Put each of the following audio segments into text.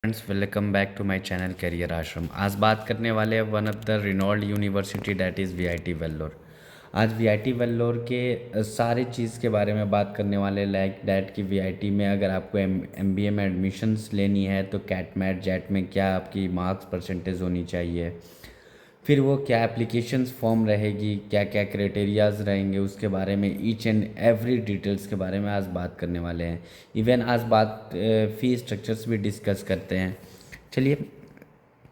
Friends, welcome back to my channel career Ashram. आज बात करने वाले हैं one of the renowned university that is VIT Vellore. आज वीआईटी वेल्लोर के सारे चीज़ के बारे में बात करने वाले लाइक दैट कि वीआईटी में अगर आपको एमबीए में एडमिशन्स लेनी है तो कैट मैट जेट में क्या आपकी मार्क्स परसेंटेज होनी चाहिए, फिर वो क्या एप्लीकेशंस फॉर्म रहेगी, क्या क्या क्राइटेरियाज रहेंगे, उसके बारे में ईच एंड एवरी डिटेल्स के बारे में आज बात करने वाले हैं। इवन आज बात फ़ी स्ट्रक्चर्स भी डिस्कस करते हैं। चलिए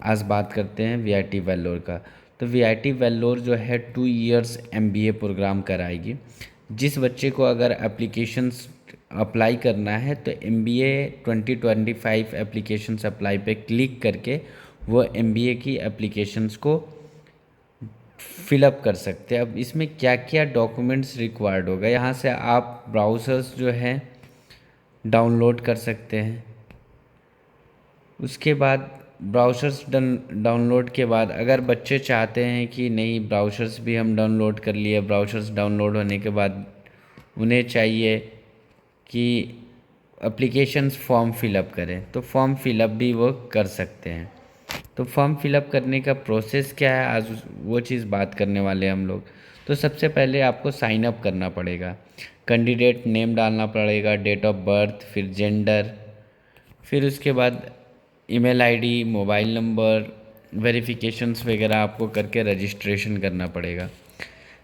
आज बात करते हैं वीआईटी वेल्लोर का। तो वीआईटी वेल्लोर जो है 2 इयर्स एमबीए प्रोग्राम कराएगी। जिस बच्चे को अगर एप्लीकेशंस अप्लाई करना है तो एमबीए 2025 एप्लीकेशंस अप्लाई पे क्लिक करके वो एमबीए की एप्लीकेशंस को फिलअप कर सकते हैं। अब इसमें क्या क्या डॉक्यूमेंट्स रिक्वायर्ड होगा, यहाँ से आप ब्राउज़र्स जो है डाउनलोड कर सकते हैं। उसके बाद ब्राउज़र्स डाउनलोड के बाद अगर बच्चे चाहते हैं कि नहीं ब्राउज़र्स भी हम डाउनलोड कर लिए, ब्राउज़र्स डाउनलोड होने के बाद उन्हें चाहिए कि एप्लीकेशंस फॉर्म फिलअप करें तो फॉर्म फिलअप भी वो कर सकते हैं। तो फॉर्म फिलअप करने का प्रोसेस क्या है, आज वो चीज़ बात करने वाले हैं हम लोग। तो सबसे पहले आपको साइन अप करना पड़ेगा, कैंडिडेट नेम डालना पड़ेगा, डेट ऑफ बर्थ, फिर जेंडर, फिर उसके बाद email ID, mobile number, verifications वगैरह आपको करके रजिस्ट्रेशन करना पड़ेगा।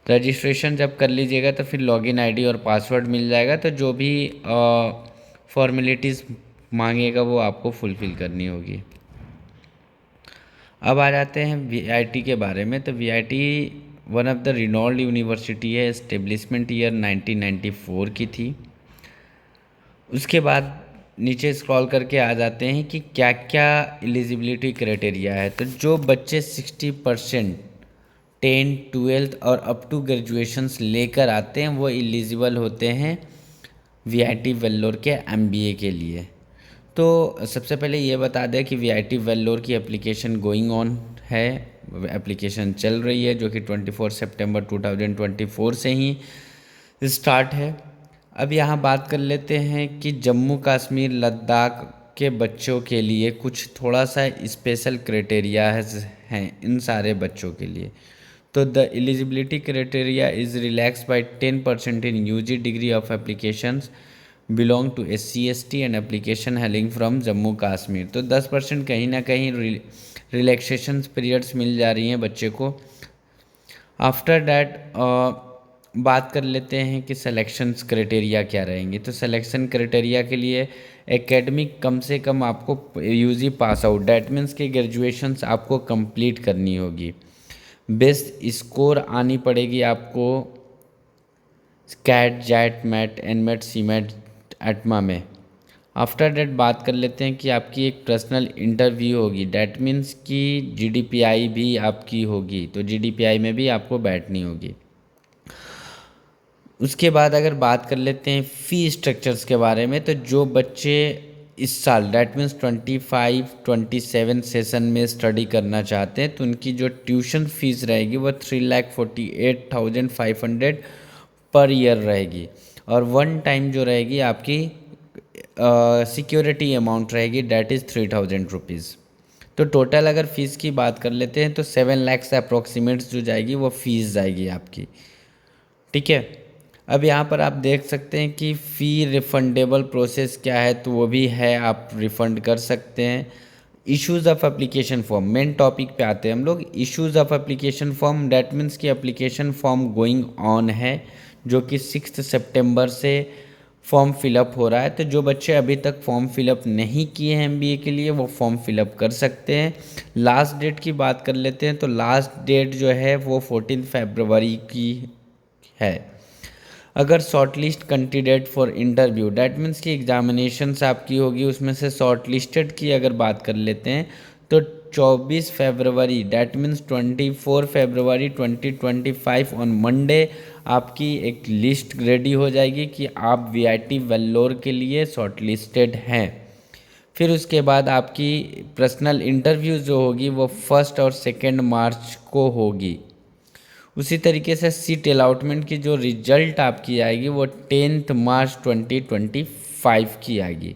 रजिस्ट्रेशन जब कर लीजिएगा तो फिर लॉगिन आईडी और पासवर्ड मिल जाएगा। तो जो भी फॉर्मेलिटीज़ मांगेगा वो आपको फुलफ़िल करनी होगी। अब आ जाते हैं वीआईटी के बारे में। तो VIT one of the renowned university है, एस्टेब्लिशमेंट ईयर 1994 की थी। उसके बाद नीचे स्क्रॉल करके आ जाते हैं कि क्या क्या एलिजिबिलिटी क्राइटेरिया है। तो जो बच्चे 60% 10, 12 और अप टू ग्रेजुएशंस लेकर आते हैं वो एलिजिबल होते हैं वीआईटी वेल्लोर के एमबीए के लिए। तो सबसे पहले ये बता दें कि वीआईटी वेल्लोर की एप्लीकेशन गोइंग ऑन है, एप्लीकेशन चल रही है जो कि 24 सितंबर 2024 से ही स्टार्ट है। अब यहाँ बात कर लेते हैं कि जम्मू कश्मीर लद्दाख के बच्चों के लिए कुछ थोड़ा सा स्पेशल क्राइटेरिया हैं इन सारे बच्चों के लिए। तो the eligibility criteria is relax by 10% in UG degree of applications belong to SC/ST and application hailing from Jammu Kashmir. तो 10% कहीं ना कहीं रिलैक्सेशन पीरियड्स मिल जा रही हैं बच्चे को। आफ्टर डैट बात कर लेते हैं कि सिलेक्शंस क्राइटेरिया क्या रहेंगे। तो सिलेक्शन क्राइटेरिया के लिए एकेडमिक कम से कम आपको UG pass out that means कि ग्रेजुएशंस आपको कंप्लीट करनी होगी। बेस्ट स्कोर आनी पड़ेगी आपको CAT, XAT, MAT, NMAT, CMAT, ATMA में। आफ्टर डेट बात कर लेते हैं कि आपकी एक पर्सनल इंटरव्यू होगी, डैट मीन्स कि GDPI भी आपकी होगी। तो GDPI में भी आपको बैठनी होगी। उसके बाद अगर बात कर लेते हैं फ़ी स्ट्रक्चर्स के बारे में, तो जो बच्चे इस साल डैट मीन्स 25-27 सेशन में स्टडी करना चाहते हैं तो उनकी जो ट्यूशन फीस रहेगी वो 3,48,500 पर ईयर रहेगी। और वन टाइम जो रहेगी आपकी सिक्योरिटी अमाउंट रहेगी डैट इज़ 3,000 रुपीज़। तो टोटल अगर फ़ीस की बात कर लेते हैं तो 7 लाख से अप्रोक्सीमेट्स जो जाएगी वो फ़ीस जाएगी आपकी। ठीक है। अब यहाँ पर आप देख सकते हैं कि फ़ी रिफंडेबल प्रोसेस क्या है, तो वो भी है, आप रिफ़ंड कर सकते हैं। Issues of application form, main topic पे आते हैं हम लोग। Issues of application form that means कि एप्लीकेशन फॉर्म गोइंग ऑन है जो कि 6 सितंबर से फॉर्म फिलअप हो रहा है। तो जो बच्चे अभी तक फॉर्म फिलअप नहीं किए हैं एमबीए के लिए वो फॉर्म फिलअप कर सकते हैं। लास्ट डेट की बात कर लेते हैं तो लास्ट डेट जो है वो 14 फरवरी की है। अगर short list candidate for interview that means की एग्जामिनेशंस आपकी होगी, उसमें से शॉर्ट लिस्टेड की अगर बात कर लेते हैं तो 24 फरवरी डैट मीन्स 24 फरवरी 2025 ऑन मंडे आपकी एक लिस्ट रेडी हो जाएगी कि आप वीआईटी वेल्लोर के लिए शॉर्ट लिस्टेड हैं। फिर उसके बाद आपकी पर्सनल इंटरव्यू जो होगी वो 1 और 2 मार्च को होगी। उसी तरीके से सीट अलॉटमेंट की जो रिजल्ट आपकी आएगी वो 10 मार्च 2025 की आएगी।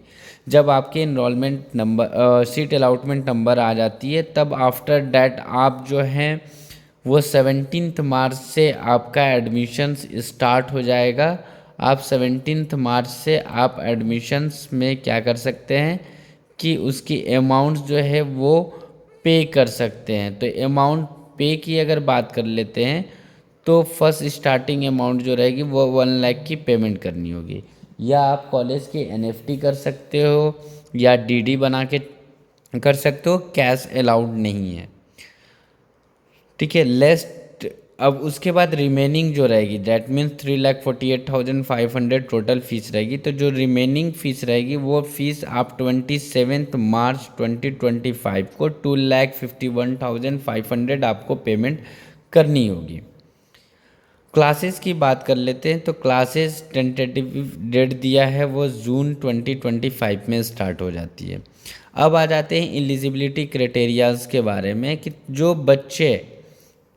जब आपके enrollment number seat allotment number आ जाती है, तब आफ्टर डैट आप जो हैं वो 17 मार्च से आपका एडमिशन्स स्टार्ट हो जाएगा। आप 17 मार्च से आप एडमिशन्स में क्या कर सकते हैं कि उसकी अमाउंट जो है वो पे कर सकते हैं। तो अमाउंट पे की अगर बात कर लेते हैं तो फर्स्ट स्टार्टिंग अमाउंट जो रहेगी वो 1 लाख की पेमेंट करनी होगी, या आप कॉलेज के एनएफटी कर सकते हो या डीडी बना के कर सकते हो, कैश अलाउड नहीं है। ठीक है, लेस्ट अब उसके बाद रिमेनिंग जो रहेगी दैट मीन्स 3,48,500 टोटल फीस रहेगी। तो जो रिमेनिंग फीस रहेगी वो फीस आप 27 मार्च 2025 को 2,51,500 आपको पेमेंट करनी होगी। क्लासेस की बात कर लेते हैं तो क्लासेस टेंटेटिव डेट दिया है वो जून 2025 में स्टार्ट हो जाती है। अब आ जाते हैं एलिजिबिलिटी क्राइटेरियाज के बारे में कि जो बच्चे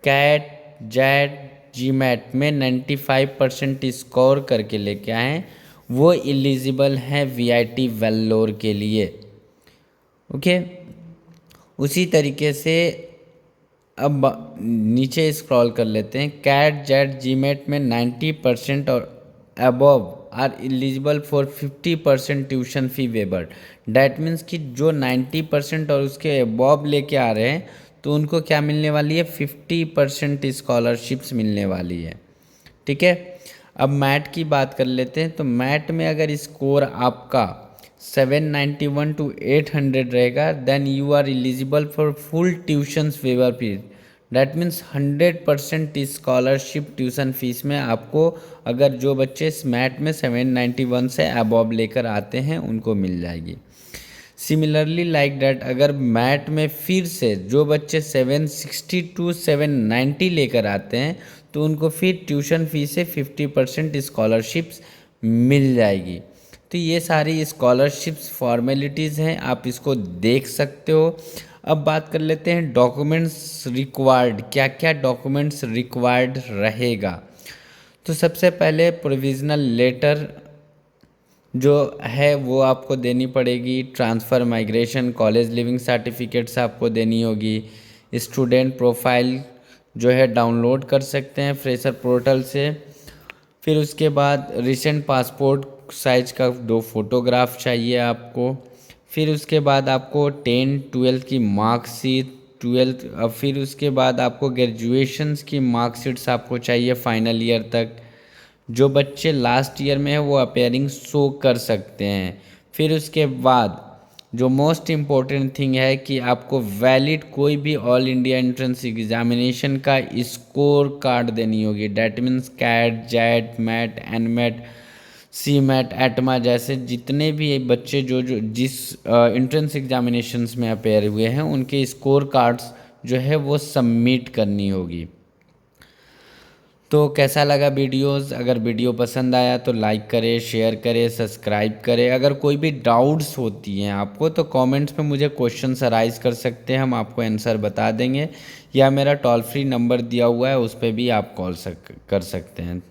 कैट जेट जीमैट में 95% स्कोर करके लेके आए वो एलिजिबल हैं वीआईटी वेल्लोर के लिए। ओके, उसी तरीके से अब नीचे स्क्रॉल कर लेते हैं। कैट जेट जीमेट में 90% और above are eligible for 50% tuition fee waiver. That means कि जो 90% और उसके अबव लेके आ रहे हैं तो उनको क्या मिलने वाली है, 50% स्कॉलरशिप्स मिलने वाली है। ठीक है, अब मैट की बात कर लेते हैं तो मैट में अगर स्कोर आपका 791 to 800 रहेगा then you are eligible for full tuition waiver fees. That means 100% scholarship tuition fees में आपको, अगर जो बच्चे मैट में 791 से अबव लेकर आते हैं उनको मिल जाएगी। सिमिलरली लाइक डैट अगर मैट में फिर से जो बच्चे 760 to 790 लेकर आते हैं तो उनको फिर ट्यूशन फीस से 50% स्कॉलरशिप्स मिल जाएगी। तो ये सारी स्कॉलरशिप्स फॉर्मेलिटीज़ हैं, आप इसको देख सकते हो। अब बात कर लेते हैं डॉक्यूमेंट्स रिक्वायर्ड, क्या क्या डॉक्यूमेंट्स रिक्वायर्ड रहेगा। तो सबसे पहले प्रोविज़नल लेटर जो है वो आपको देनी पड़ेगी। Transfer migration college living certificates आपको देनी होगी। स्टूडेंट प्रोफाइल जो है डाउनलोड कर सकते हैं फ्रेशर पोर्टल से। फिर उसके बाद रिसेंट पासपोर्ट साइज का 2 फोटोग्राफ चाहिए आपको। फिर उसके बाद आपको 10-12 की मार्कशीट 12, फिर उसके बाद आपको ग्रेजुएशंस की मार्कशीट्स आपको चाहिए फाइनल ईयर तक। जो बच्चे लास्ट ईयर में है वो अपेयरिंग शो कर सकते हैं। फिर उसके बाद जो मोस्ट इम्पोर्टेंट थिंग है कि आपको वैलिड कोई भी ऑल इंडिया एंट्रेंस एग्जामिनेशन का स्कोर कार्ड देनी होगी। That means CAT XAT MAT NMAT CMAT ATMA जैसे जितने भी बच्चे जो जो जिस एंट्रेंस एग्जामिनेशंस में अपेयर हुए हैं उनके स्कोर कार्ड्स जो है वो सबमिट करनी होगी। तो कैसा लगा वीडियोस? अगर वीडियो पसंद आया तो लाइक करें, शेयर करें, सब्सक्राइब करें। अगर कोई भी डाउट्स होती हैं आपको तो कमेंट्स में मुझे क्वेश्चंस अराइज कर सकते हैं, हम आपको आंसर बता देंगे, या मेरा टोल फ्री नंबर दिया हुआ है उस पर भी आप कॉल कर सकते हैं।